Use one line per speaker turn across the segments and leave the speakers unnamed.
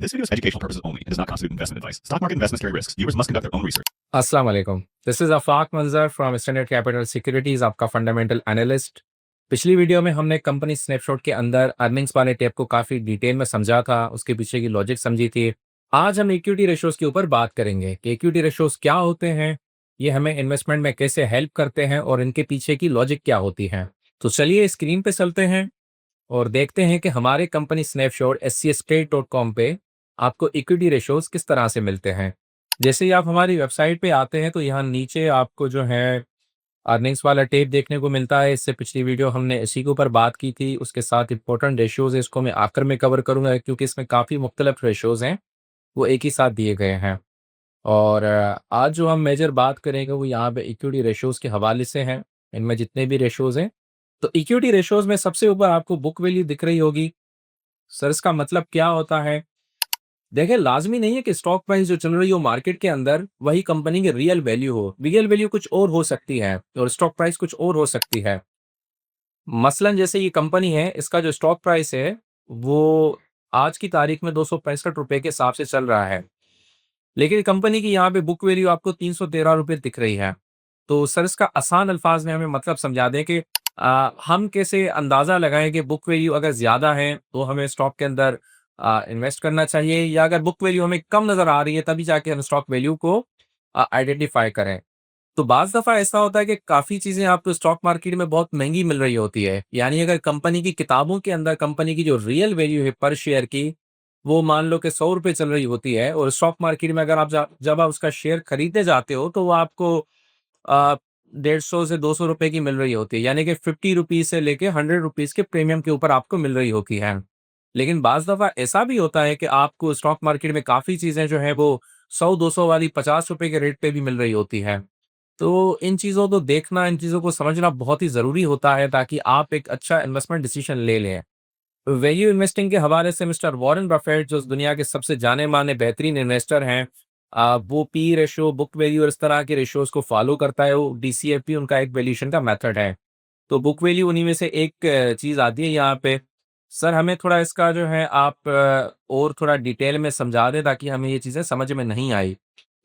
This video is educational purposes only and does not constitute investment advice. Stock market investments carry risks. Viewers must conduct their own research.
अस्सलाम वालेकुम। This is आफाक मंजर from standard capital securities, आपका fundamental analyst. पिछली video में हमने company snapshot के अंदर earnings वाले टेप को काफ़ी डिटेल में समझा था, उसके पीछे की लॉजिक समझी थी। आज हम इक्विटी रेशोज़ के ऊपर बात करेंगे कि इक्विटी रेशोज़ क्या होते हैं, ये हमें इन्वेस्टमेंट में कैसे हेल्प करते हैं और इनके पीछे की लॉजिक क्या होती है। तो चलिए स्क्रीन पे चलते हैं और देखते हैं कि हमारे कंपनी स्नैपशॉट scstrade.com पे आपको इक्विटी रेशोज़ किस तरह से मिलते हैं। जैसे ही आप हमारी वेबसाइट पे आते हैं तो यहाँ नीचे आपको जो है अर्निंग्स वाला टेप देखने को मिलता है। इससे पिछली वीडियो हमने इसी के ऊपर बात की थी, उसके साथ इंपॉर्टेंट रेशियोज़ है, इसको मैं आखिर में कवर करूँगा क्योंकि इसमें काफ़ी मुख्तलिफ रेशियोज़ हैं, वो एक ही साथ दिए गए हैं। और आज जो हम मेजर बात करेंगे वो यहाँ पे इक्विटी रेशियोज़ के हवाले से हैं, इनमें जितने भी रेशियोज़ हैं। तो इक्विटी रेशियोज़ में सबसे ऊपर आपको बुक वैल्यू दिख रही होगी। सर इसका मतलब क्या होता है? देखिए, लाज़मी नहीं है कि स्टॉक प्राइस जो चल रही हो मार्केट के अंदर, वही कंपनी की रियल वैल्यू हो। रियल वैल्यू कुछ और हो सकती है और स्टॉक प्राइस कुछ और हो सकती है। मसलन जैसे ये कंपनी है, इसका जो स्टॉक प्राइस है, वो आज की तारीख में ₹265 के हिसाब से चल रहा है। लेकिन कंपनी की यहाँ पे बुक वैल्यू आपको ₹313 दिख रही है। तो सर इसका आसान अल्फाज में हमें मतलब समझा दें कि हम कैसे अंदाज़ा लगाएँ कि बुक वैल्यू अगर ज़्यादा है, तो हमें स्टॉक के अंदर इन्वेस्ट करना चाहिए, या अगर बुक वैल्यू हमें कम नज़र आ रही है, तभी जाके हम स्टॉक वैल्यू को आइडेंटिफ़ाई करें। तो बाज़ दफ़ा ऐसा होता है कि काफ़ी चीज़ें आपको स्टॉक मार्केट में बहुत महँगी मिल रही होती है। यानी अगर कंपनी की किताबों के अंदर कंपनी की जो रियल वैल्यू है पर शेयर की, वो मान लो कि ₹100 चल रही होती है, और स्टॉक मार्केट में अगर आप जब आप उसका शेयर खरीदने जाते हो, तो वो आपको अ, 150 से ₹200 की मिल रही होती है। यानी कि ₹50 से लेके ₹100 के प्रीमियम के ऊपर आपको मिल रही होती है। लेकिन बाज़ दफ़ा ऐसा भी होता है कि आपको स्टॉक मार्केट में काफ़ी चीज़ें जो हैं वो 100-200 वाली ₹50 के रेट पे भी मिल रही होती हैं। तो इन चीज़ों को देखना, इन चीज़ों को समझना बहुत ही ज़रूरी होता है ताकि आप एक अच्छा इन्वेस्टमेंट डिसीजन ले लें। वैल्यू इन्वेस्टिंग के हवाले से मिस्टर वॉरेन बफेट, जो दुनिया के सबसे जाने-माने बेहतरीन इन्वेस्टर हैं, वो पी रेशियो, बुक वैल्यू और इस तरह के रेशियोज़ को फ़ॉलो करता है। वो डीसीएफपी उनका एक वैल्यूएशन का मेथड है। तो बुक वैल्यू उन्हीं में से एक चीज़ आती है यहाँ पे। सर हमें थोड़ा इसका जो है आप और थोड़ा डिटेल में समझा दें ताकि हमें ये चीज़ें समझ में नहीं आई।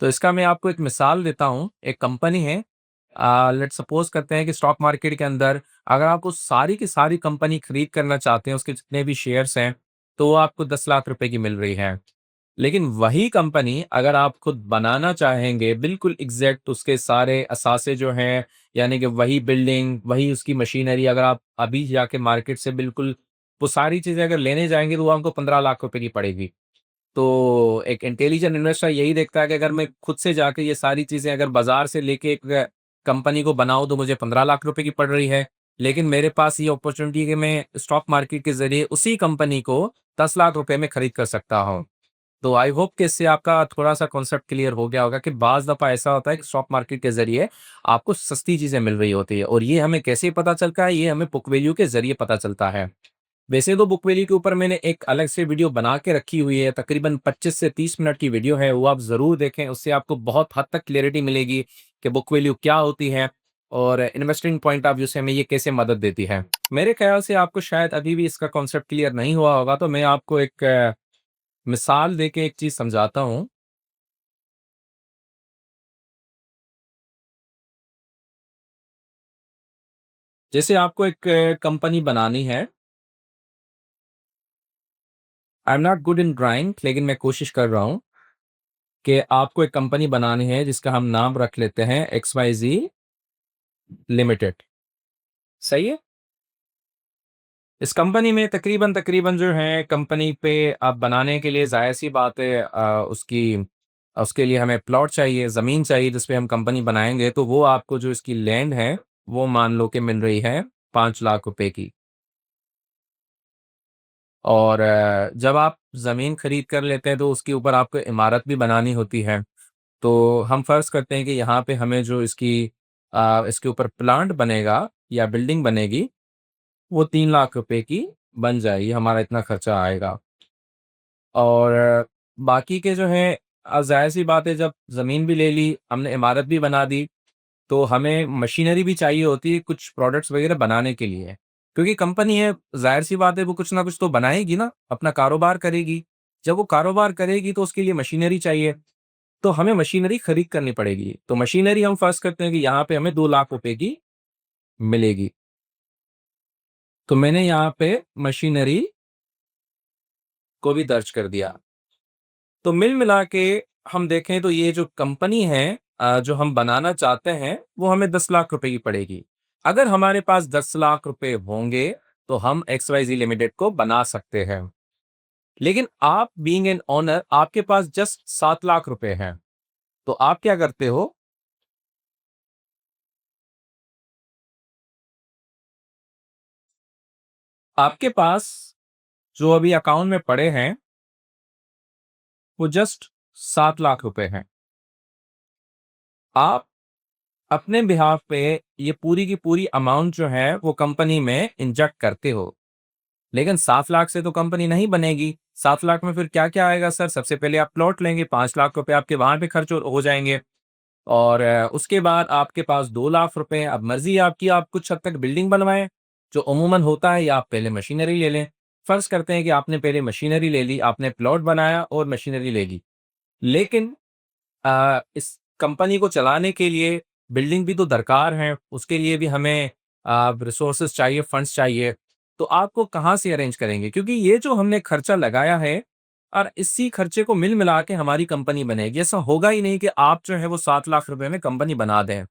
तो इसका मैं आपको एक मिसाल देता हूँ। एक कंपनी है, लेट्स सपोज़ करते हैं कि स्टॉक मार्केट के अंदर अगर आप उस सारी की सारी कंपनी खरीद करना चाहते हैं, उसके जितने भी शेयर्स हैं, तो वो आपको ₹10,00,000 की मिल रही है। लेकिन वही कंपनी अगर आप खुद बनाना चाहेंगे, बिल्कुल एग्ज़ैक्ट उसके सारे असासे जो हैं, यानी कि वही बिल्डिंग, वही उसकी मशीनरी, अगर आप अभी जाके मार्केट से बिल्कुल वो सारी चीज़ें अगर लेने जाएँगे, तो वो आपको ₹15,00,000 की पड़ेगी। तो एक इंटेलिजेंट इन्वेस्टर यही देखता है कि अगर मैं खुद से जाके ये सारी चीज़ें अगर बाज़ार से लेके एक कंपनी को बनाऊँ, तो मुझे ₹15,00,000 की पड़ रही है। लेकिन मेरे पास ये अपॉर्च्युनिटी है कि मैं स्टॉक मार्केट के ज़रिए उसी कंपनी को ₹10,00,000 में खरीद कर सकता हूँ। तो आई होप कि इससे आपका थोड़ा-सा कॉन्सेप्ट क्लियर हो गया होगा कि बाज़ दफ़ा ऐसा होता है कि स्टॉक मार्केट के ज़रिए आपको सस्ती चीज़ें मिल रही होती है, और ये हमें कैसे पता चलता है? ये हमें बुक वैल्यू के ज़रिए पता चलता है। वैसे तो बुक वैल्यू के ऊपर मैंने एक अलग से वीडियो बना के रखी हुई है, तकरीबन 25 से 30 मिनट की वीडियो है, वो आप ज़रूर देखें। उससे आपको बहुत हद तक क्लैरिटी मिलेगी कि बुक वैल्यू क्या होती है और इन्वेस्टिंग पॉइंट ऑफ व्यू से हमें ये कैसे मदद देती है। मेरे ख़्याल से आपको शायद अभी भी इसका कॉन्सेप्ट क्लियर नहीं हुआ होगा, तो मैं आपको एक मिसाल देके एक चीज़ समझाता हूँ। जैसे आपको एक कंपनी बनानी है। I am not good in drawing, लेकिन मैं कोशिश कर रहा हूँ कि आपको एक कंपनी बनानी है जिसका हम नाम रख लेते हैं XYZ लिमिटेड। सही है? इस कंपनी में तकरीबन जो है कंपनी पे आप बनाने के लिए ज़ाहिर-सी बात है, उसके लिए हमें प्लॉट चाहिए, ज़मीन चाहिए जिस पे हम कंपनी बनाएँगे, तो वो आपको जो इसकी लैंड है, वो मान लो कि मिल रही है ₹5,00,000 की। और जब आप ज़मीन खरीद कर लेते हैं, तो उसके ऊपर आपको इमारत भी बनानी होती है। तो हम फ़र्ज़ करते हैं कि यहाँ पे हमें जो इसके ऊपर प्लांट बनेगा या बिल्डिंग बनेगी, वो ₹3,00,000 की बन जाएगी, हमारा इतना खर्चा आएगा। और बाकी के जो हैं, ज़ाहिर-सी बात है, जब ज़मीन भी ले ली, हमने इमारत भी बना दी, तो हमें मशीनरी भी चाहिए होती है कुछ प्रोडक्ट्स वग़ैरह बनाने के लिए। क्योंकि कंपनी है, ज़ाहिर-सी बात है वो कुछ ना कुछ तो बनाएगी ना, अपना कारोबार करेगी। जब वो कारोबार करेगी तो उसके लिए मशीनरी चाहिए, तो हमें मशीनरी खरीद करनी पड़ेगी। तो मशीनरी हम फर्स्ट करते हैं कि यहाँ पे हमें 2 लाख रुपए की मिलेगी। तो मैंने यहाँ पे मशीनरी को भी दर्ज कर दिया। तो मिल मिला के हम देखें तो ये जो कंपनी है जो हम बनाना चाहते हैं वो हमें 10 लाख रुपए की पड़ेगी। अगर हमारे पास 10 लाख रुपए होंगे तो हम XYZ लिमिटेड को बना सकते हैं। लेकिन आप बीइंग एन ओनर आपके पास जस्ट 7 लाख रुपए हैं। तो आप क्या करते हो? आपके पास जो अभी अकाउंट में पड़े हैं वो जस्ट 7 लाख रुपए हैं। आप अपने बिहाफ पे ये पूरी की पूरी अमाउंट जो है वो कंपनी में इंजेक्ट करते हो। लेकिन 7 लाख से तो कंपनी नहीं बनेगी। 7 लाख में फिर क्या-क्या आएगा सर? सबसे पहले आप प्लॉट लेंगे, 5 लाख रुपए आपके वहाँ पे खर्च हो जाएँगे और उसके बाद आपके पास 2 लाख रुपए हैं। अब मर्ज़ी है आपकी, आप कुछ हद तक बिल्डिंग बनवाएँ, जो अमूमन होता है, या आप पहले मशीनरी ले लें। फ़र्ज़ करते हैं कि आपने पहले मशीनरी ले ली, आपने प्लॉट बनाया और मशीनरी ले ली। लेकिन इस कंपनी को चलाने के लिए बिल्डिंग भी तो दरकार है, उसके लिए भी हमें रिसोर्सेज़ चाहिए, फंड्स चाहिए। तो आपको कहाँ से अरेंज करेंगे? क्योंकि ये जो हमने खर्चा लगाया है और इसी खर्चे को मिला के हमारी कंपनी बनेगी। ऐसा होगा ही नहीं कि आप जो है वो 7 लाख रुपए में कंपनी बना दें।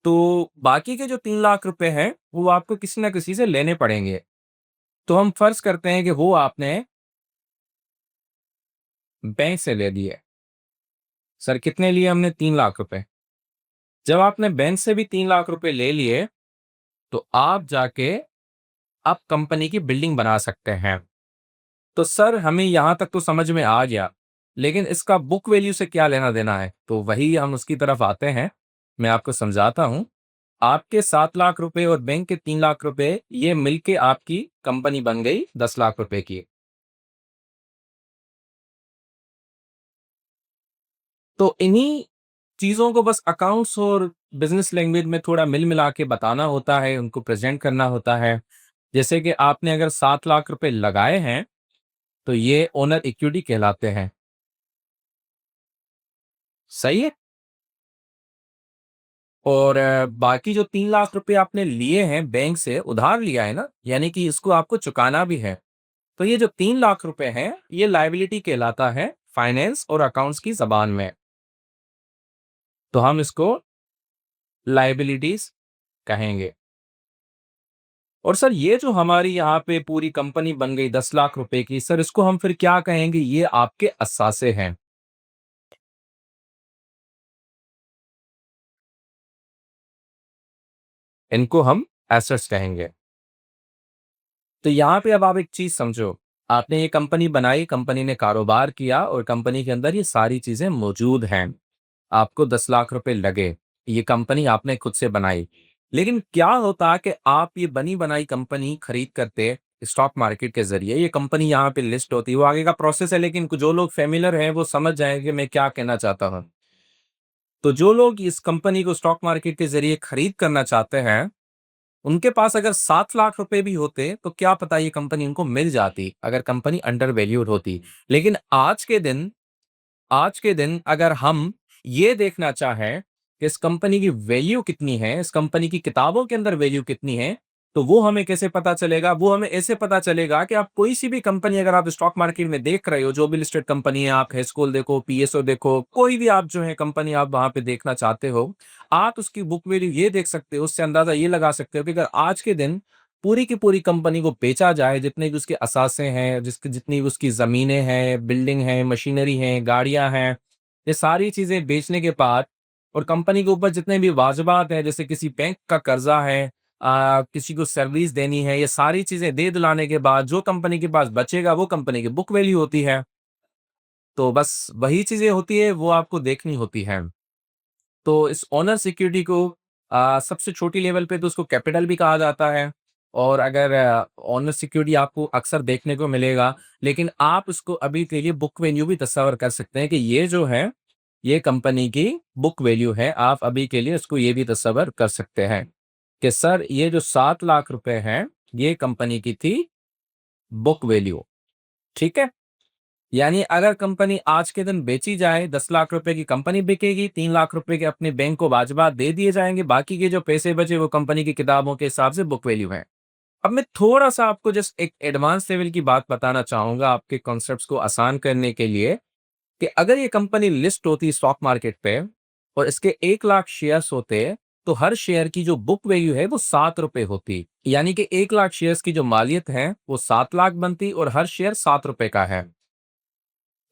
तो बाकी के जो 3 लाख रुपए हैं, वो आपको किसी न किसी से लेने पड़ेंगे। तो हम फ़र्ज़ करते हैं कि वो आपने बैंक से ले लिए। सर कितने लिए हमने? 3 लाख रुपए। जब आपने बैंक से भी 3 लाख रुपए ले लिए, तो आप जाके अब कंपनी की बिल्डिंग बना सकते हैं। तो सर हमें यहाँ तक तो समझ में आ गया, लेकिन इसका बुक वैल्यू से क्या लेना-देना है? तो वही हम उसकी तरफ आते हैं। मैं आपको समझाता हूँ। आपके 7 लाख रुपए और बैंक के 3 लाख रुपए ये मिलके आपकी कंपनी बन गई 10 लाख रुपए की। तो इन्हीं चीज़ों को बस अकाउंट्स और बिज़नेस लैंग्वेज में थोड़ा मिला के बताना होता है, उनको प्रेज़ेंट करना होता है। जैसे कि आपने अगर 7 लाख रुपए लगाए हैं, तो ये ओनर इक्विटी कहलाते हैं। सही है? और बाकी जो 3 लाख रुपए आपने लिए हैं बैंक से, उधार लिया है ना, यानी कि इसको आपको चुकाना भी है। तो ये जो 3 लाख रुपए हैं, ये लायबिलिटी कहलाता है फाइनेंस और अकाउंट्स की ज़बान में। तो हम इसको लायबिलिटीज़ कहेंगे। और सर ये जो हमारी यहाँ पे पूरी कंपनी बन गई 10 लाख रुपए की, सर इसको हम फिर क्या कहेंगे? ये आपके असासे हैं। इनको हम एसेट्स कहेंगे। तो यहाँ पे अब आप एक चीज़ समझो, आपने ये कंपनी बनाई, कंपनी ने कारोबार किया और कंपनी के अंदर ये सारी चीज़ें मौजूद हैं। आपको 10 लाख रुपए लगे, ये कंपनी आपने खुद से बनाई। लेकिन क्या होता कि आप ये बनी-बनाई कंपनी खरीद करते स्टॉक मार्केट के ज़रिए, ये कंपनी यहाँ पे लिस्ट होती, वो आगे का प्रोसेस है, लेकिन जो लोग फ़ैमिलियर हैं, वो समझ जाएँगे मैं क्या कहना चाहता हूँ। तो जो लोग इस कंपनी को स्टॉक मार्केट के ज़रिए खरीद करना चाहते हैं, उनके पास अगर 7 लाख रुपए भी होते, तो क्या पता ये कंपनी उनको मिल जाती, अगर कंपनी अंडर वैल्यूड होती। लेकिन आज के दिन अगर हम ये देखना चाहें कि इस कंपनी की वैल्यू कितनी है, इस कंपनी की किताबों के अंदर वैल्यू कितनी है, तो वो हमें कैसे पता चलेगा? वो हमें ऐसे पता चलेगा कि आप कोई सी भी कंपनी अगर आप स्टॉक मार्केट में देख रहे हो, जो भी लिस्टेड कंपनी है, आप हेस्कोल देखो, पीएसओ देखो, कोई भी आप जो है कंपनी आप वहाँ पे देखना चाहते हो, आप उसकी बुक वैल्यू ये देख सकते हो, उससे अंदाज़ा ये लगा सकते हो कि अगर आज के दिन पूरी की पूरी कंपनी को बेचा जाए, जितने भी उसके असासे हैं, जिसकी जितनी भी उसकी ज़मीनें हैं, बिल्डिंग हैं, मशीनरी हैं, गाड़ियाँ हैं, ये सारी चीज़ें बेचने के बाद और कंपनी के ऊपर जितने भी वाजिबात हैं, जैसे किसी बैंक का कर्जा है, किसी को सर्विस देनी है, ये सारी चीज़ें दे दिलाने के बाद जो कंपनी के पास बचेगा, वो कंपनी की बुक वैल्यू होती है। तो बस वही चीज़ें होती है, वो आपको देखनी होती हैं। तो इस ओनर सिक्योरिटी को सबसे छोटी लेवल पे तो उसको कैपिटल भी कहा जाता है और अगर ओनर सिक्योरिटी आपको अक्सर देखने को मिलेगा, लेकिन आप उसको अभी के लिए बुक वैल्यू भी तस्वर कर सकते हैं कि ये जो है, ये कंपनी की बुक वैल्यू है। आप अभी के लिए इसको ये भी तस्वर कर सकते हैं कि सर ये जो 7 लाख रुपए हैं, ये कंपनी की थी बुक वैल्यू। ठीक है? यानी अगर कंपनी आज के दिन बेची जाए, 10 लाख रुपए की कंपनी बिकेगी, 3 लाख रुपए के अपने बैंक को बाजबात दे दिए जाएँगे, बाकी के जो पैसे बचे वो कंपनी की किताबों के हिसाब से बुक वैल्यू है। अब मैं थोड़ा-सा आपको जस्ट एक एडवांस लेवल की बात बताना चाहूँगा आपके कॉन्सेप्ट्स को आसान करने के लिए, कि अगर ये कंपनी लिस्ट होती स्टॉक मार्केट पे और इसके 1 लाख शेयर्स होते, तो हर शेयर की जो बुक वैल्यू है वो ₹7 होती। यानी कि 1 लाख शेयर्स की जो मालियत है वो 7 लाख बनती और हर शेयर ₹7 का है।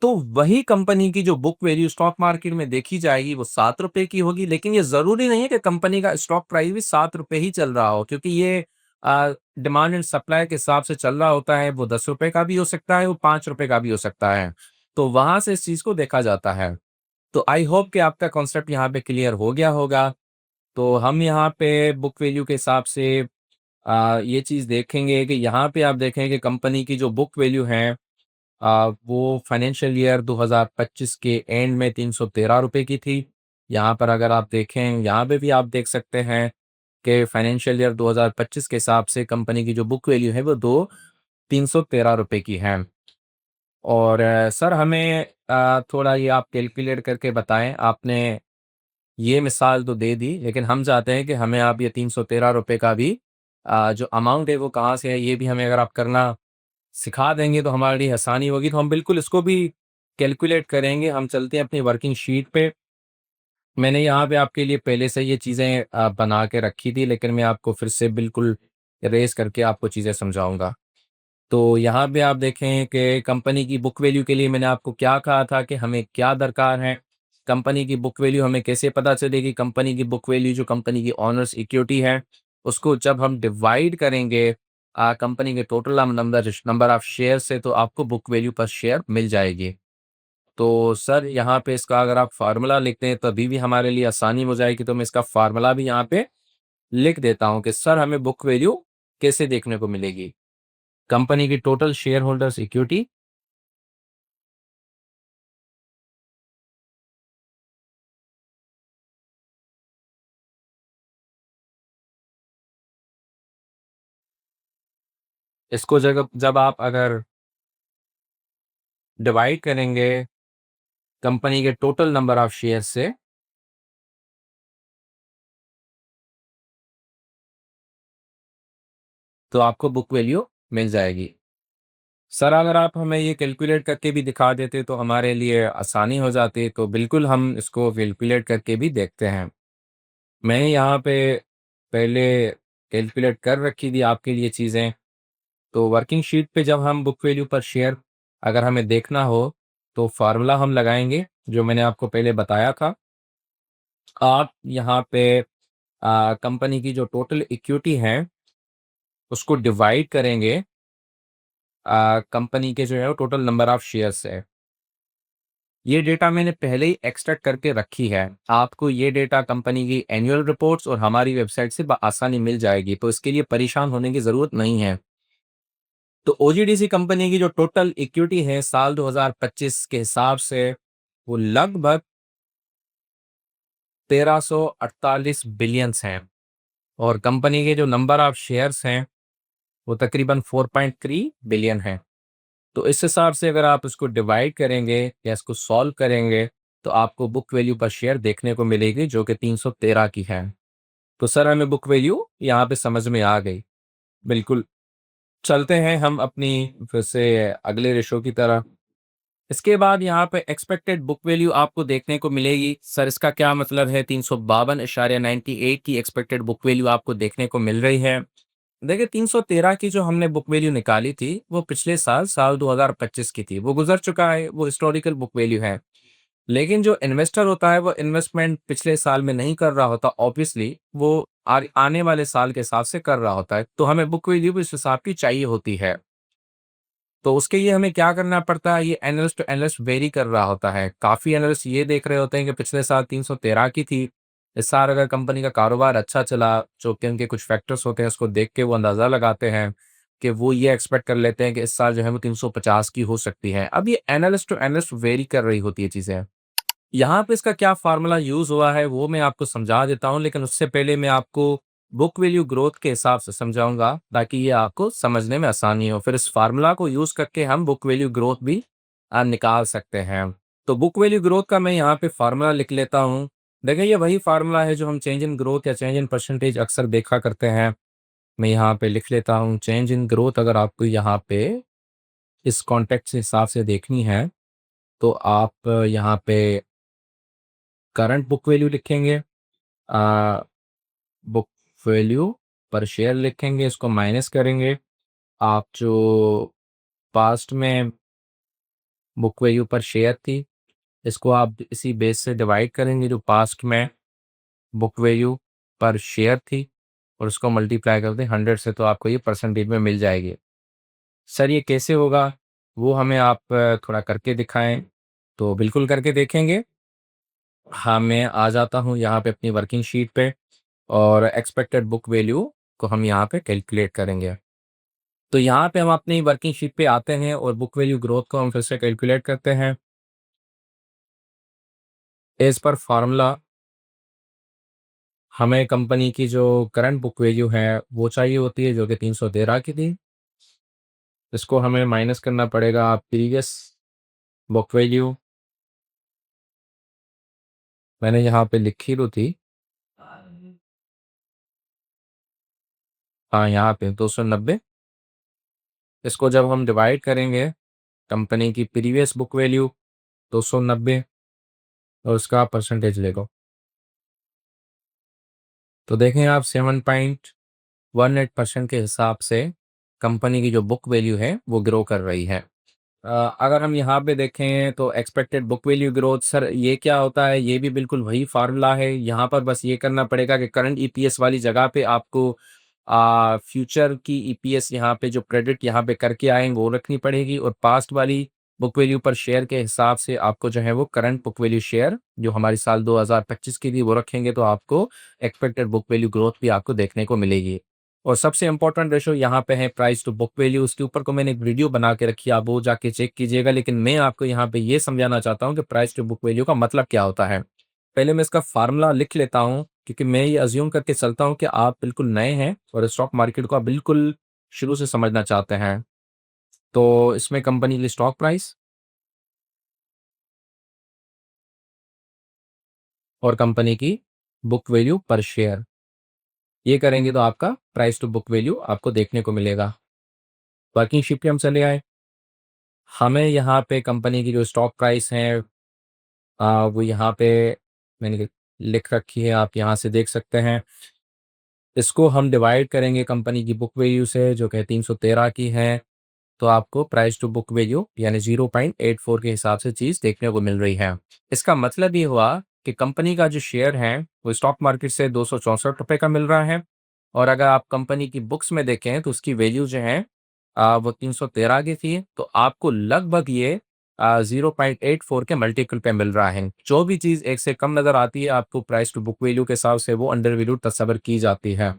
तो वही कंपनी की जो बुक वैल्यू स्टॉक मार्केट में देखी जाएगी वो ₹7 की होगी, लेकिन ये ज़रूरी नहीं है कि कंपनी का स्टॉक प्राइस भी ₹7 ही चल रहा हो, क्योंकि ये डिमांड एंड सप्लाई के हिसाब से चल रहा होता है। वो ₹10 का भी हो सकता है, वो ₹5 का भी हो सकता है। तो वहाँ से इस चीज़ को देखा जाता है। तो आई होप कि आपका कॉन्सेप्ट यहाँ पे क्लियर हो गया होगा। तो हम यहाँ पे बुक वैल्यू के हिसाब से ये चीज़ देखेंगे कि यहाँ पे आप देखें कि कंपनी की जो बुक वैल्यू है वो फाइनेंशियल ईयर 2025 के एंड में ₹313 की थी। यहाँ पर अगर आप देखें, यहाँ पे भी आप देख सकते हैं कि फाइनेंशियल ईयर 2025 के हिसाब से कंपनी की जो बुक वैल्यू है वो दो ₹313 की है। और सर हमें थोड़ा ये आप कैलकुलेट करके बताएँ। आपने ये मिसाल तो दे दी, लेकिन हम चाहते हैं कि हमें आप ये ₹313 का भी जो अमाउंट है वो कहाँ से है, ये भी हमें अगर आप करना सिखा देंगे तो हमारे लिए आसानी होगी। तो हम बिल्कुल इसको भी कैलकुलेट करेंगे। हम चलते हैं अपनी वर्किंग शीट पे। मैंने यहाँ पे आपके लिए पहले से ये चीज़ें बना के रखी थी, लेकिन मैं आपको फिर से बिल्कुल इरेज़ करके आपको चीज़ें समझाऊँगा। तो यहाँ पे आप देखें कि कंपनी की बुक वैल्यू के लिए मैंने आपको क्या कहा था कि हमें क्या दरकार है। कंपनी की बुक वैल्यू हमें कैसे पता चलेगी? कंपनी की बुक वैल्यू जो कंपनी की ओनर्स इक्विटी है, उसको जब हम डिवाइड करेंगे कंपनी के टोटल नंबर ऑफ शेयर से, तो आपको बुक वैल्यू पर शेयर मिल जाएगी। तो सर यहाँ पे इसका अगर आप फ़ॉर्मूला लिखते हैं तभी भी हमारे लिए आसानी हो जाएगी, तो मैं इसका फ़ॉर्मूला भी यहाँ पे लिख देता हूँ कि सर हमें बुक वैल्यू कैसे देखने को मिलेगी? कंपनी की टोटल शेयर होल्डर्स इक्विटी, इसको जब जब आप अगर डिवाइड करेंगे कंपनी के टोटल नंबर ऑफ शेयर से, तो आपको बुक वैल्यू मिल जाएगी। सर अगर आप हमें ये कैलकुलेट करके भी दिखा देते तो हमारे लिए आसानी हो जाती, तो बिल्कुल हम इसको कैलकुलेट करके भी देखते हैं। मैंने यहाँ पे पहले कैलकुलेट कर रखी थी आपके लिए चीज़ें। तो वर्किंग शीट पे जब हम बुक वैल्यू पर शेयर अगर हमें देखना हो, तो फार्मूला हम लगाएँगे, जो मैंने आपको पहले बताया था। आप यहाँ पे कंपनी की जो टोटल इक्विटी है, उसको डिवाइड करेंगे कंपनी के जो है वो टोटल नंबर ऑफ शेयर्स है। ये डेटा मैंने पहले ही एक्सट्रैक्ट करके रखी है। आपको ये डेटा कंपनी की एनुअल रिपोर्ट्स और हमारी वेबसाइट से बआसानी मिल जाएगी, तो इसके लिए परेशान होने की ज़रूरत नहीं है। तो ओजीडीसी कंपनी की जो टोटल इक्विटी है साल 2025 के हिसाब से, वो लगभग 1348 बिलियंस हैं और कंपनी के जो नंबर ऑफ शेयर्स हैं, वो तकरीबन 4.3 बिलियन हैं। तो इस हिसाब से अगर आप इसको डिवाइड करेंगे या इसको सॉल्व करेंगे, तो आपको बुक वैल्यू पर शेयर देखने को मिलेगी जो कि 313 की है। तो सर हमें बुक वैल्यू यहाँ पे समझ में आ गई। बिल्कुल, चलते हैं हम अपनी फिर से अगले रेशो की तरफ। इसके बाद यहाँ पे एक्सपेक्टेड बुक वैल्यू आपको देखने को मिलेगी। सर इसका क्या मतलब है? 352.98 की एक्सपेक्टेड बुक वैल्यू आपको देखने को मिल रही है। देखिए 313 की जो हमने बुक वैल्यू निकाली थी, वो पिछले साल 2025 की थी। वो गुज़र चुका है, वो हिस्टोरिकल बुक वैल्यू है। लेकिन जो इन्वेस्टर होता है, वो इन्वेस्टमेंट पिछले साल में नहीं कर रहा होता ऑब्वियसली, वो आने वाले साल के हिसाब से कर रहा होता है। तो हमें बुक वैल्यू भी इस हिसाब की चाहिए होती है। तो उसके लिए हमें क्या करना पड़ता है, ये एनालिस्ट टू एनालिस्ट वेरी कर रहा होता है। काफ़ी एनालिस्ट ये देख रहे होते हैं कि पिछले साल 313 की थी। इस साल अगर कंपनी का कारोबार अच्छा चला, जो कि उनके कुछ फैक्टर्स होते हैं, उसको देख के वो अंदाज़ा लगाते हैं कि वो ये एक्सपेक्ट कर लेते हैं कि इस साल जो है वो 350 की हो सकती है। अब ये एनालिस्ट टू एनालिस्ट वेरी कर रही होती है चीज़ें। यहाँ पे इसका क्या फ़ॉर्मूला यूज़ हुआ है, वो मैं आपको समझा देता हूँ, लेकिन उससे पहले मैं आपको बुक वैल्यू ग्रोथ के हिसाब से समझाऊँगा, ताकि ये आपको समझने में आसानी हो। फिर इस फ़ॉर्मूला को यूज़ करके हम बुक वैल्यू ग्रोथ भी निकाल सकते हैं। तो बुक वैल्यू ग्रोथ का मैं यहाँ पे फार्मूला लिख लेता हूँ। देखिए ये वही फार्मूला है जो हम चेंज इन ग्रोथ या चेंज इन परसेंटेज अक्सर देखा करते हैं। मैं यहाँ पे लिख लेता हूँ चेंज इन ग्रोथ। अगर आपको यहाँ पे इस कॉन्टेक्स्ट के हिसाब से देखनी है तो आप यहाँ पे करंट बुक वैल्यू लिखेंगे, बुक वैल्यू पर शेयर लिखेंगे, इसको माइनस करेंगे। आप जो पास्ट में बुक वैल्यू पर शेयर थी, इसको आप इसी बेस से डिवाइड करेंगे जो पास्ट में बुक वैल्यू पर शेयर थी, और उसको मल्टीप्लाई कर दें 100 से, तो आपको ये परसेंटेज में मिल जाएगी। सर ये कैसे होगा, वो हमें आप थोड़ा करके दिखाएं। तो बिल्कुल करके देखेंगे। हाँ, मैं आ जाता हूँ यहाँ पे अपनी वर्किंग शीट पे, और एक्सपेक्टेड बुक वैल्यू को हम यहाँ पे कैलकुलेट करेंगे। तो यहाँ पे हम अपनी वर्किंग शीट पे आते हैं और बुक वैल्यू ग्रोथ को हम फिर से कैलकुलेट करते हैं। एज पर फार्मूला हमें कंपनी की जो करंट बुक वैल्यू है वो चाहिए होती है, जो कि 313 की थी। इसको हमें माइनस करना पड़ेगा प्रीवियस बुक वैल्यू, मैंने यहाँ पे लिखी तो थी। हाँ, यहाँ पे 290। इसको जब हम डिवाइड करेंगे कंपनी की प्रीवियस बुक वैल्यू 290 और उसका परसेंटेज लेगा, तो देखें आप 7.18% के हिसाब से कंपनी की जो बुक वैल्यू है वो ग्रो कर रही है। अगर हम यहाँ पे देखें तो expected book value growth, sir ये क्या होता है, ये भी बिल्कुल वही फार्मूला है। यहाँ पर बस ये करना पड़ेगा कि करंट ईपीएस वाली जगह पे आपको फ्यूचर की ईपीएस यहाँ पे जो क्रेडिट यहाँ पे करके आएंगे वो रखनी पड़ेगी, और पास्ट वाली बुक वैल्यू पर शेयर के हिसाब से आपको जो है वो करंट बुक वैल्यू शेयर जो हमारी साल 2025 की थी वो रखेंगे, तो आपको एक्सपेक्टेड बुक वैल्यू ग्रोथ भी आपको देखने को मिलेगी। और सबसे इंपॉर्टेंट रेशो यहाँ पे है प्राइस टू बुक वैल्यू। उसके ऊपर को मैंने एक वीडियो बना के रखी है, आप वो जाके चेक कीजिएगा। लेकिन मैं आपको यहाँ पे ये समझाना चाहता हूँ कि प्राइस टू बुक वैल्यू का मतलब क्या होता है। पहले मैं इसका फार्मूला लिख लेता हूँ, क्योंकि मैं ये अज्यूम करके चलता हूँ कि आप बिल्कुल नए हैं और स्टॉक मार्केट को आप बिल्कुल शुरू से समझना चाहते हैं। तो इसमें कंपनी की स्टॉक प्राइस और कंपनी की बुक वैल्यू पर शेयर, ये करेंगे तो आपका प्राइस टू बुक वैल्यू आपको देखने को मिलेगा। वर्किंग शीट पे हम चले आए। हमें यहाँ पे कंपनी की जो स्टॉक प्राइस है वो यहाँ पे मैंने लिख रखी है, आप यहाँ से देख सकते हैं। इसको हम डिवाइड करेंगे कंपनी की बुक वैल्यू से जो कि 313 की है, तो आपको प्राइस टू बुक वैल्यू यानी 0.84 के हिसाब से चीज़ देखने को मिल रही है। इसका मतलब ये हुआ कि कंपनी का जो शेयर है वो स्टॉक मार्केट से 264 रुपये का मिल रहा है, और अगर आप कंपनी की बुक्स में देखें तो उसकी वैल्यू जो है वो 313 की थी, तो आपको लगभग ये 0.84 के मल्टीपल पे मिल रहा है। जो भी चीज़ एक से कम नज़र आती है आपको प्राइस टू बुक वैल्यू के हिसाब से वो अंडर वैल्यू तस्वर की जाती है।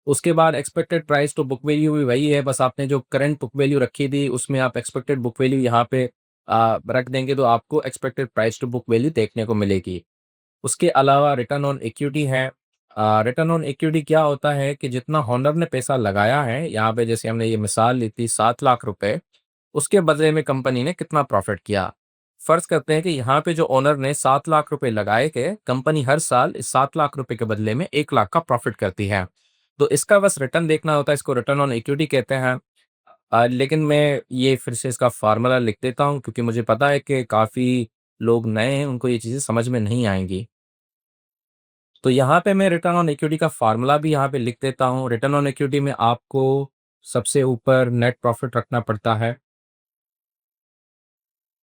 उसके बाद expected price to book value भी वही है, बस आपने जो करंट बुक वैल्यू रखी थी उसमें आप एक्सपेक्टेड बुक वैल्यू यहाँ पे रख देंगे, तो आपको expected price to book value देखने को मिलेगी। उसके अलावा रिटर्न ऑन इक्विटी है। रिटर्न ऑन इक्विटी क्या होता है कि जितना होनर ने पैसा लगाया है, यहाँ पे जैसे हमने ये मिसाल ली थी 7 लाख रुपए, उसके बदले में कंपनी ने कितना प्रॉफिट किया। फर्ज करते हैं कि यहाँ पे जो ओनर ने 7 लाख रुपए लगाए थे, कंपनी हर साल इस 7 लाख रुपए के बदले में 1 लाख का प्रॉफिट करती है। तो इसका बस रिटर्न देखना होता है, इसको रिटर्न ऑन इक्विटी कहते हैं। लेकिन मैं ये फिर से इसका फार्मूला लिख देता हूँ, क्योंकि मुझे पता है कि काफ़ी लोग नए हैं, उनको ये चीज़ें समझ में नहीं आएंगी। तो यहाँ पे मैं रिटर्न ऑन इक्विटी का फार्मूला भी यहाँ पे लिख देता हूँ। रिटर्न ऑन इक्विटी में आपको सबसे ऊपर नेट प्रॉफिट रखना पड़ता है।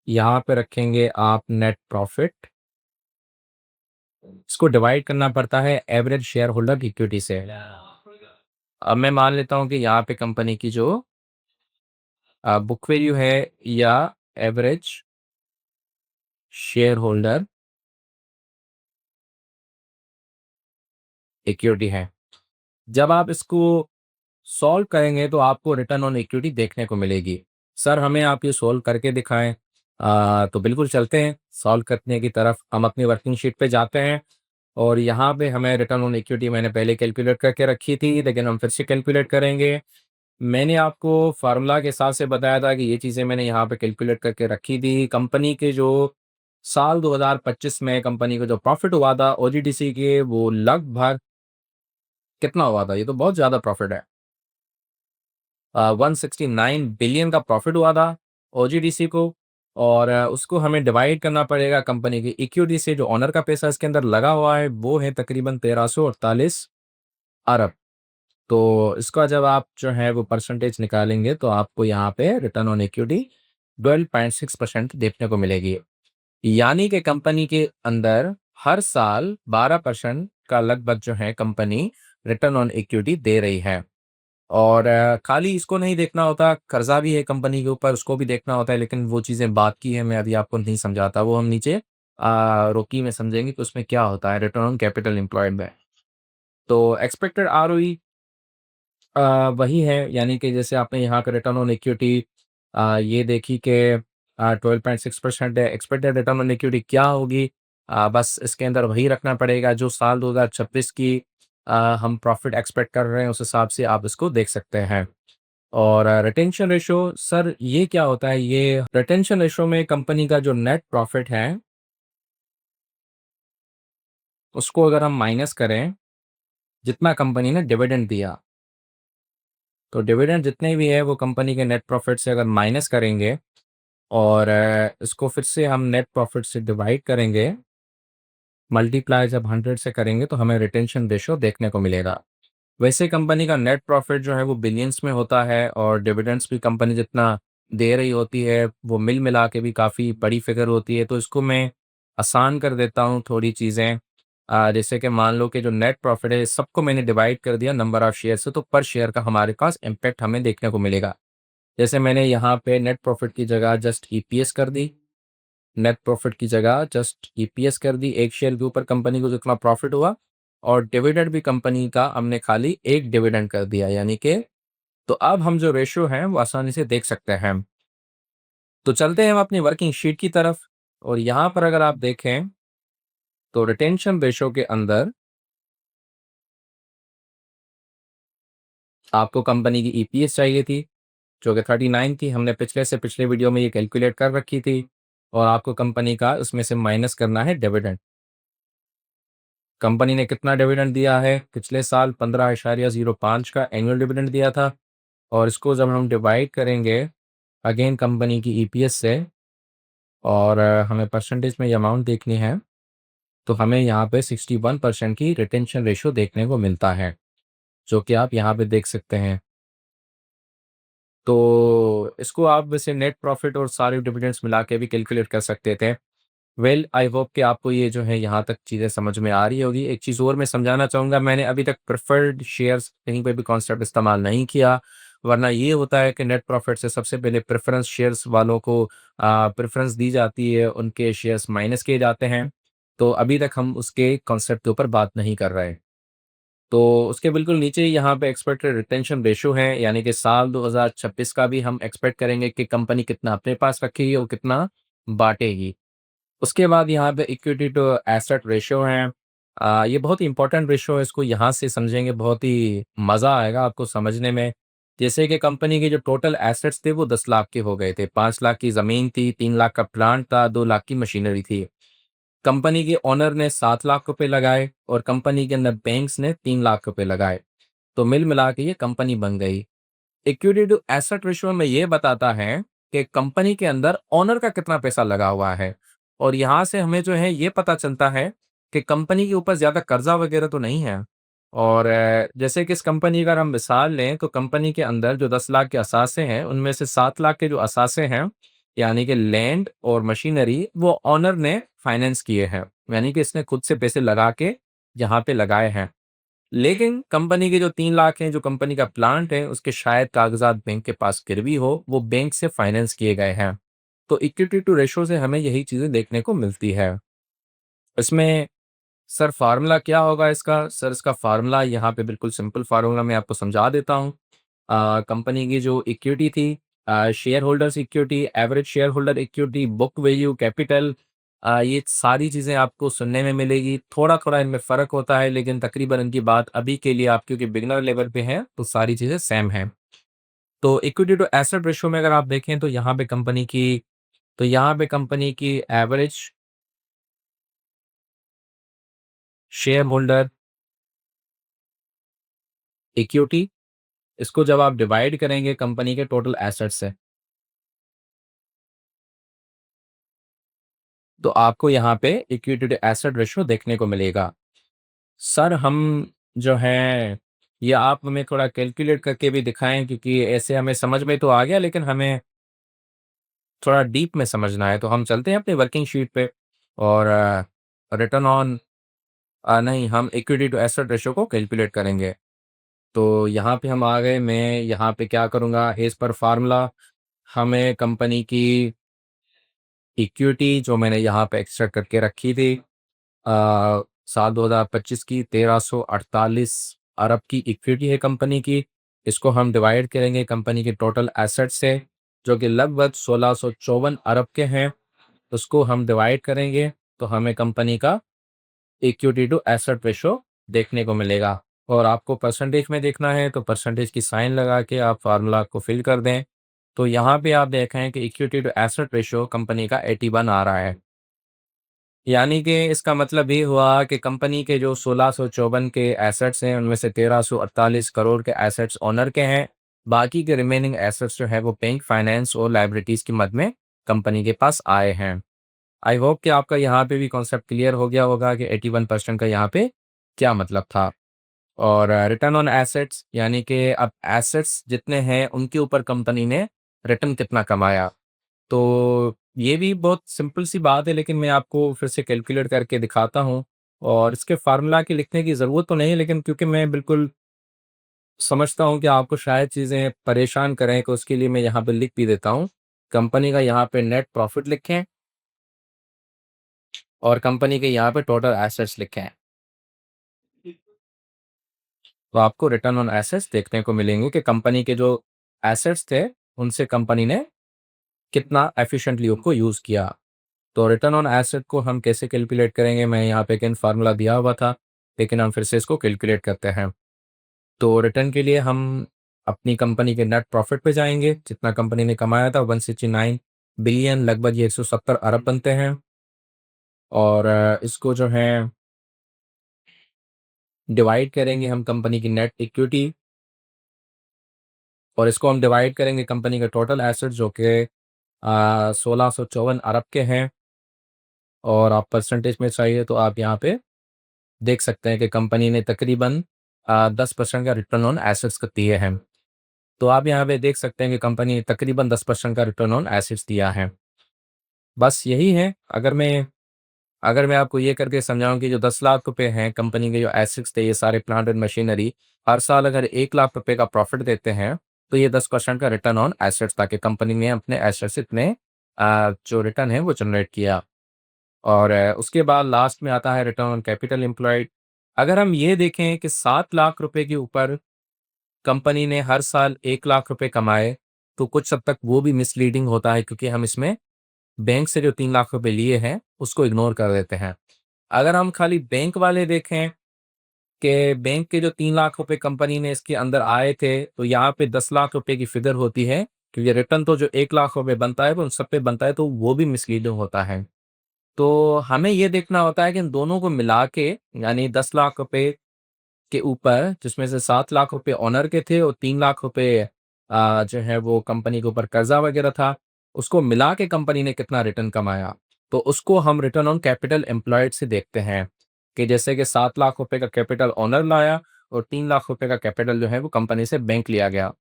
यहाँ पे रखेंगे आप नेट प्रॉफिट, इसको डिवाइड करना पड़ता है एवरेज शेयर होल्डर इक्विटी से। अब मैं मान लेता हूँ कि यहाँ पे कंपनी की जो बुक वैल्यू है या एवरेज शेयर होल्डर इक्विटी है। जब आप इसको सॉल्व करेंगे तो आपको रिटर्न ऑन इक्विटी देखने को मिलेगी। सर हमें आप ये सॉल्व करके दिखाएं। तो बिल्कुल चलते हैं सॉल्व करने की तरफ। हम अपनी वर्किंग शीट पे जाते हैं, और यहाँ पे हमें रिटर्न ऑन इक्विटी मैंने पहले कैलकुलेट करके रखी थी, लेकिन हम फिर से कैलकुलेट करेंगे। मैंने आपको फार्मूला के हिसाब से बताया था कि ये चीज़ें मैंने यहाँ पे कैलकुलेट करके रखी थी। कंपनी के जो साल 2025 में कंपनी को जो प्रॉफ़िट हुआ था ओजीडीसी के, वो लगभग कितना हुआ था? ये तो बहुत ज़्यादा प्रॉफ़िट है। 169 बिलियन का प्रॉफ़िट हुआ था ओजीडीसी को, और उसको हमें डिवाइड करना पड़ेगा कंपनी की इक्विटी से। जो ओनर का पैसा इसके अंदर लगा हुआ है वो है तकरीबन 1348 अरब। तो इसका जब आप जो है वो परसेंटेज निकालेंगे तो आपको यहाँ पे रिटर्न ऑन इक्विटी 12.6% देखने को मिलेगी। यानी कि कंपनी के अंदर हर साल 12% का लगभग जो है कंपनी रिटर्न ऑन इक्विटी दे रही है। और खाली इसको नहीं देखना होता, कर्जा भी है कंपनी के ऊपर, उसको भी देखना होता है, लेकिन वो चीज़ें बात की है, मैं अभी आपको नहीं समझाता, वो हम नीचे रोकी में समझेंगे कि उसमें क्या होता है रिटर्न ऑन कैपिटल एम्प्लॉयड में। तो एक्सपेक्टेड आरओई वही है, यानी कि जैसे आपने यहाँ का रिटर्न ऑन इक्विटी ये देखी कि 12.6% है। एक्सपेक्टेड रिटर्न ऑन इक्विटी क्या होगी? बस इसके अंदर वही रखना पड़ेगा जो साल 2026 की हम प्रॉफिट एक्सपेक्ट कर रहे हैं, उस हिसाब से आप इसको देख सकते हैं। और रिटेंशन रेशो, सर ये क्या होता है? ये रिटेंशन रेशो में कंपनी का जो नेट प्रॉफिट है उसको अगर हम माइनस करें जितना कंपनी ने डिविडेंड दिया, तो डिविडेंड जितने भी है वो कंपनी के नेट प्रॉफिट से अगर माइनस करेंगे और इसको फिर से हम नेट प्रॉफिट से डिवाइड करेंगे, मल्टीप्लाई जब 100 से करेंगे तो हमें रिटेंशन रेशो देखने को मिलेगा। वैसे कंपनी का नेट प्रॉफिट जो है वो बिलियंस में होता है, और डिविडेंड्स भी कंपनी जितना दे रही होती है वो मिल मिला के भी काफ़ी बड़ी फिगर होती है। तो इसको मैं आसान कर देता हूँ थोड़ी चीज़ें। जैसे कि मान लो कि जो नेट प्रॉफिट है सबको मैंने डिवाइड कर दिया नंबर ऑफ शेयर से, तो पर शेयर का हमारे पास इम्पैक्ट हमें देखने को मिलेगा। जैसे मैंने यहाँ पे नेट प्रॉफिट की जगह जस्ट ईपीएस कर दी, नेट प्रॉफिट की जगह जस्ट ईपीएस कर दी, एक शेयर के ऊपर कंपनी को जितना प्रॉफिट हुआ, और डिविडेंड भी कंपनी का हमने खाली एक डिविडेंड कर दिया, यानी कि तो अब हम जो रेशियो हैं वो आसानी से देख सकते हैं। तो चलते हैं हम अपनी वर्किंग शीट की तरफ, और यहाँ पर अगर आप देखें तो रिटेंशन रेशियो के अंदर आपको कंपनी की ईपीएस चाहिए थी जो कि 39 थी। हमने पिछले से पिछले वीडियो में ये कैलकुलेट कर रखी थी, और आपको कंपनी का उसमें से माइनस करना है डिविडेंड। कंपनी ने कितना डिविडेंड दिया है? पिछले साल 15.05 का एनुअल डिविडेंड दिया था, और इसको जब हम डिवाइड करेंगे अगेन कंपनी की ईपीएस से, और हमें परसेंटेज में ये अमाउंट देखनी है, तो हमें यहाँ पे 61% की रिटेंशन रेशियो देखने को मिलता है, जो कि आप यहाँ पे देख सकते हैं। तो इसको आप वैसे नेट प्रॉफिट और सारे डिविडेंड्स मिला के भी कैलकुलेट कर सकते थे। वेल आई होप कि आपको ये जो है यहाँ तक चीज़ें समझ में आ रही होगी। एक चीज़ और मैं समझाना चाहूँगा, मैंने अभी तक प्रेफर्ड शेयर्स कहीं पे भी कॉन्सेप्ट इस्तेमाल नहीं किया, वरना ये होता है कि नेट प्रॉफिट से सबसे पहले प्रेफरेंस शेयर्स वालों को प्रेफरेंस दी जाती है, उनके शेयर्स माइनस किए जाते हैं। तो अभी तक हम उसके कॉन्सेप्ट के ऊपर बात नहीं कर रहे। तो उसके बिल्कुल नीचे ही यहाँ पे एक्सपेक्टेड रिटेंशन रेशियो है, यानी कि साल 2026 का भी हम एक्सपेक्ट करेंगे कि कंपनी कितना अपने पास रखेगी और कितना बाँटेगी। उसके बाद यहाँ पे इक्विटी टू एसेट रेशियो है। ये बहुत ही इंपॉर्टेंट रेशियो है, इसको यहाँ से समझेंगे बहुत ही मज़ा आएगा आपको समझने में। जैसे कि कंपनी के जो टोटल एसेट्स थे वो 10 लाख के हो गए थे, 5 लाख की ज़मीन थी, 3 लाख का प्लांट था, 2 लाख की मशीनरी थी। कंपनी के ओनर ने 7 लाख रुपए लगाए, और कंपनी के अंदर बैंक्स ने 3 लाख रुपए लगाए, तो मिल मिला के ये कंपनी बन गई। इक्विटी टू एसेट रेशियो में ये बताता है कि कंपनी के अंदर ओनर का कितना पैसा लगा हुआ है, और यहाँ से हमें जो है ये पता चलता है कि कंपनी के ऊपर ज़्यादा कर्जा वगैरह तो नहीं है। और जैसे कि इस कंपनी का हम मिसाल लें तो कंपनी के अंदर जो 10 लाख के असासे हैं उनमें से 7 लाख के जो असासे हैं, यानी कि लैंड और मशीनरी, वो ओनर ने फाइनेंस किए हैं, यानी कि इसने खुद से पैसे लगा के यहाँ पे लगाए हैं। लेकिन कंपनी के जो 3 लाख हैं, जो कंपनी का प्लांट है, उसके शायद कागज़ात बैंक के पास गिरवी हो, वो बैंक से फाइनेंस किए गए हैं। तो इक्विटी टू रेशियो से हमें यही चीज़ें देखने को मिलती है। इसमें सर फ़ॉर्मूला क्या होगा इसका? सर इसका फ़ॉर्मूला यहाँ पे बिल्कुल सिंपल फ़ॉर्मूला मैं आपको समझा देता हूँ। कंपनी की जो इक्विटी थी, share holders equity, average share holder equity, book value, capital, ये सारी चीज़ें आपको सुनने में मिलेगी। थोड़ा-थोड़ा इनमें फ़र्क होता है, लेकिन तकरीबन इनकी बात अभी के लिए आप क्योंकि बिगिनर लेवल पे हैं, तो सारी चीज़ें सेम हैं। तो इक्विटी टू एसेट रेशियो में अगर आप देखें तो यहाँ पे कंपनी की एवरेज शेयर होल्डर इक्विटी, इसको जब आप डिवाइड करेंगे कंपनी के टोटल एसेट से, तो आपको यहाँ पे इक्विटी टू एसेट रेशियो देखने को मिलेगा। सर हम जो है ये आप हमें थोड़ा कैलकुलेट करके भी दिखाएं, क्योंकि ऐसे हमें समझ में तो आ गया लेकिन हमें थोड़ा डीप में समझना है। तो हम चलते हैं अपनी वर्किंग शीट पे और रिटर्न ऑन नहीं, हम इक्विटी टू एसेट रेशियो को कैलकुलेट करेंगे। तो यहाँ पे हम आ गए। मैं यहाँ पे क्या करूँगा, एज पर फार्मूला हमें कंपनी की इक्विटी जो मैंने यहाँ पे एक्सट्रैक्ट करके रखी थी साल 2025 की 1348 अरब की इक्विटी है कंपनी की। इसको हम डिवाइड करेंगे कंपनी के टोटल एसेट से, जो कि लगभग 1654 अरब के हैं। उसको हम डिवाइड करेंगे तो हमें कंपनी का इक्विटी टू एसेट रेशो देखने को मिलेगा। और आपको परसेंटेज में देखना है तो परसेंटेज की साइन लगा के आप फार्मूला को फिल कर दें। तो यहाँ पे आप देखें कि equity to asset ratio company का 81 आ रहा है। यानी कि इसका मतलब ये हुआ कि कंपनी के जो 1654 के एसेट्स हैं उनमें से 1348 करोड़ के एसेट्स ओनर के हैं। बाकी के रिमेनिंग एसेट्स जो है वो बैंक फाइनेंस और लाइबिलिटीज़ की मद में कंपनी के पास आए हैं। आई होप कि आपका यहाँ पे भी कॉन्सेप्ट क्लियर हो गया होगा कि 81% का यहाँ पे क्या मतलब था। और रिटर्न ऑन एसेट्स यानी कि अब एसेट्स जितने हैं उनके ऊपर कंपनी ने रिटर्न कितना कमाया। तो ये भी बहुत सिंपल सी बात है, लेकिन मैं आपको फिर से कैलकुलेट करके दिखाता हूँ। और इसके फार्मूला के लिखने की ज़रूरत तो नहीं है, लेकिन क्योंकि मैं बिल्कुल समझता हूँ कि आपको शायद चीज़ें परेशान करें, तो उसके लिए मैं यहाँ पे लिख भी देता हूँ। कंपनी का यहाँ पे नेट प्रॉफिट लिखें और कंपनी के यहाँ पे टोटल एसेट्स लिखें। तो आपको रिटर्न ऑन एसेट्स देखने को मिलेंगे कि कंपनी के जो एसेट्स थे उनसे कंपनी ने कितना एफिशिएंटली उनको यूज़ किया। तो रिटर्न ऑन एसेट को हम कैसे कैलकुलेट करेंगे, मैं यहाँ पे एक फार्मूला दिया हुआ था, लेकिन हम फिर से इसको कैलकुलेट करते हैं। तो रिटर्न के लिए हम अपनी कंपनी के नेट प्रॉफिट पे जाएंगे। जितना कंपनी ने कमाया था 169 बिलियन, लगभग ये 170 अरब बनते हैं। और इसको जो है डिवाइड करेंगे हम कंपनी की नेट इक्विटी, और इसको हम डिवाइड करेंगे कंपनी के टोटल एसेट जो कि 1654 अरब के हैं। और आप परसेंटेज में चाहिए तो आप यहाँ पे देख सकते हैं कि कंपनी ने तकरीबन 10% का रिटर्न ऑन एसेट्स दिए हैं। तो आप यहाँ पे देख सकते हैं कि कंपनी ने तकरीबन 10% का रिटर्न ऑन एसेट्स दिया है। बस यही है। अगर मैं आपको ये करके समझाऊं कि जो 10 लाख रुपए हैं कंपनी के जो एसेट्स थे, ये सारे प्लांट एंड मशीनरी, हर साल अगर 1 लाख रुपए का प्रॉफिट देते हैं तो ये 10% का रिटर्न ऑन एसेट्स, ताकि कंपनी ने अपने एसेट्स इतने जो रिटर्न है वो जनरेट किया। और उसके बाद लास्ट में आता है रिटर्न ऑन कैपिटल एम्प्लॉयड। अगर हम ये देखें कि 7 लाख रुपए के ऊपर कंपनी ने हर साल 1 लाख रुपए कमाए, तो कुछ हद तक वो भी मिसलीडिंग होता है, क्योंकि हम इसमें बैंक से जो 3 लाख रुपए लिए हैं उसको इग्नोर कर देते हैं। अगर हम खाली बैंक वाले देखें कि बैंक के जो 3 लाख रुपए कंपनी ने इसके अंदर आए थे, तो यहाँ पे 10 लाख रुपए की फिगर होती है, क्योंकि रिटर्न तो जो 1 लाख रुपए बनता है वो उन सब पे बनता है, तो वो भी मिसलीडिंग होता है। तो हमें ये देखना होता है कि इन दोनों को मिला के, यानी 10 लाख रुपए के ऊपर जिसमें से 7 लाख रुपए ओनर के थे और 3 लाख रुपए जो है वो कंपनी के ऊपर कर्जा वगैरह था, उसको मिला के कंपनी ने कितना रिटर्न कमाया। तो उसको हम रिटर्न ऑन कैपिटल एम्प्लॉयड से देखते हैं कि जैसे कि 7 लाख रुपए का कैपिटल ओनर लाया और 3 लाख रुपए का कैपिटल जो है वो कंपनी से बैंक लिया गया।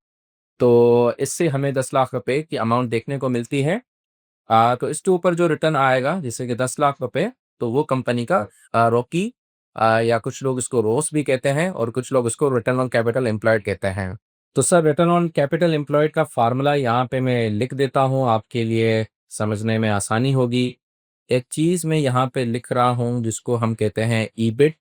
तो इससे हमें 10 लाख रुपए की अमाउंट देखने को मिलती है। तो इसके ऊपर जो रिटर्न आएगा जैसे कि 10 लाख रुपए, तो वो कंपनी का रॉकी, या कुछ लोग इसको रोस भी कहते हैं और कुछ लोग इसको रिटर्न ऑन कैपिटल एम्प्लॉयड कहते हैं। तो sir return on capital employed का फार्मूला यहाँ पे मैं लिख देता हूँ, आपके लिए समझने में आसानी होगी। एक चीज़ मैं यहाँ पे लिख रहा हूँ जिसको हम कहते हैं ईबिट।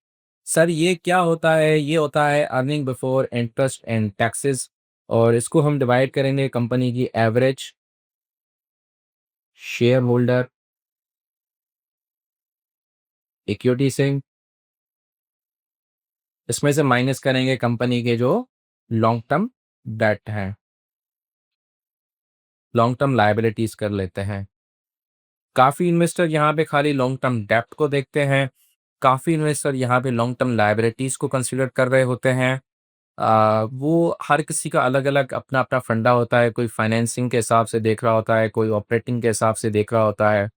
सर ये क्या होता है, ये होता है earning before interest and taxes, और इसको हम डिवाइड करेंगे कंपनी की एवरेज शेयर होल्डर इक्विटी से। इसमें से माइनस करेंगे कंपनी के जो लॉन्ग टर्म डेट हैं। लॉन्ग टर्म लायबिलिटीज़ कर लेते हैं। काफ़ी इन्वेस्टर यहाँ पे खाली लॉन्ग टर्म डेब्ट को देखते हैं, काफ़ी इन्वेस्टर यहाँ पे लॉन्ग टर्म लायबिलिटीज़ को कंसीडर कर रहे होते हैं। वो हर किसी का अलग-अलग अपना-अपना फंडा होता है, कोई फाइनेंसिंग के हिसाब से देख रहा होता है, कोई ऑपरेटिंग के हिसाब से देख रहा होता है।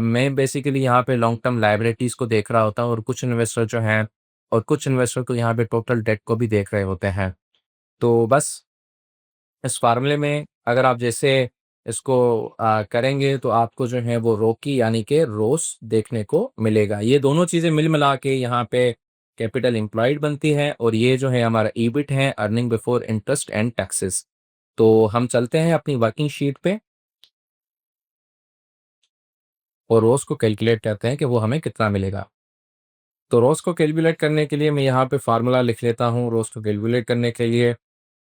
मैं बेसिकली यहाँ पे लॉन्ग टर्म लायबिलिटीज़ को देख रहा होता हूँ और कुछ इन्वेस्टर जो हैं और कुछ इन्वेस्टर को यहाँ पे टोटल डेट को भी देख रहे होते हैं। तो बस इस फ़ॉर्मूले में अगर आप जैसे इसको करेंगे तो आपको जो है वो रोकी यानी कि रोस देखने को मिलेगा। ये दोनों चीज़ें मिला के यहाँ पे कैपिटल एम्प्लॉयड बनती है और ये जो है हमारा ईबिट है, earning before interest and taxes. तो हम चलते हैं अपनी वर्किंग शीट पे और रोस को कैलकुलेट करते हैं कि वो हमें कितना मिलेगा। तो रोस को कैलकुलेट करने के लिए मैं यहाँ पे फ़ॉर्मूला लिख लेता हूँ। रोस को कैलकुलेट करने के लिए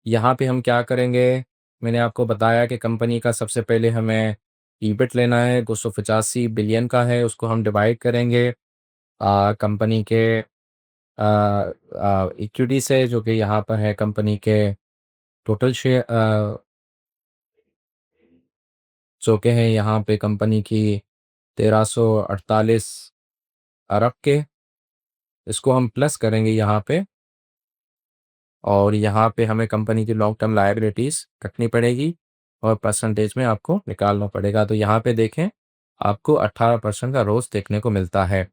यहाँ पे हम क्या करेंगे, मैंने आपको बताया कि कंपनी का सबसे पहले हमें ईबिट लेना है, 285 बिलियन का है, उसको हम डिवाइड करेंगे कंपनी के इक्विटी से, जो कि यहाँ पर है कंपनी के टोटल शेयर, जो कि है यहाँ पे कंपनी की 1348 अरब के। इसको हम प्लस करेंगे यहाँ पे और यहाँ पे हमें कंपनी की लॉन्ग टर्म लायबिलिटीज़ कटनी पड़ेगी और परसेंटेज में आपको निकालना पड़ेगा। तो यहाँ पे देखें, आपको 18% का रोज़ देखने को मिलता है।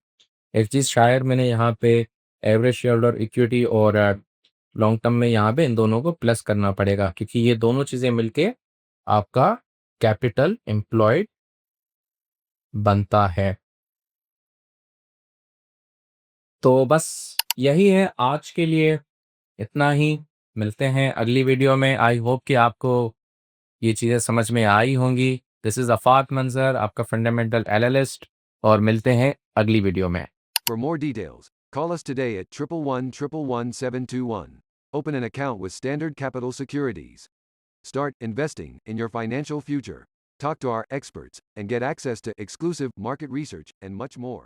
एक चीज़ शायद मैंने यहाँ पे एवरेज शेयर होल्डर इक्विटी और लॉन्ग टर्म में यहाँ पे इन दोनों को प्लस करना पड़ेगा, क्योंकि ये दोनों चीज़ें मिलके आपका कैपिटल एम्प्लॉयड बनता है। तो बस यही है आज के लिए, इतना ही। मिलते हैं अगली वीडियो में। आई होप कि आपको ये चीज़ें समझ में आई होंगी। दिस इज़ आफाक मंजर, आपका फंडामेंटल एनालिस्ट, और मिलते हैं अगली वीडियो में।
For more details, call us today at 111-111-721. Open an account with Standard Capital Securities. Start investing in your financial future. Talk to our experts and get access to exclusive market research and much more.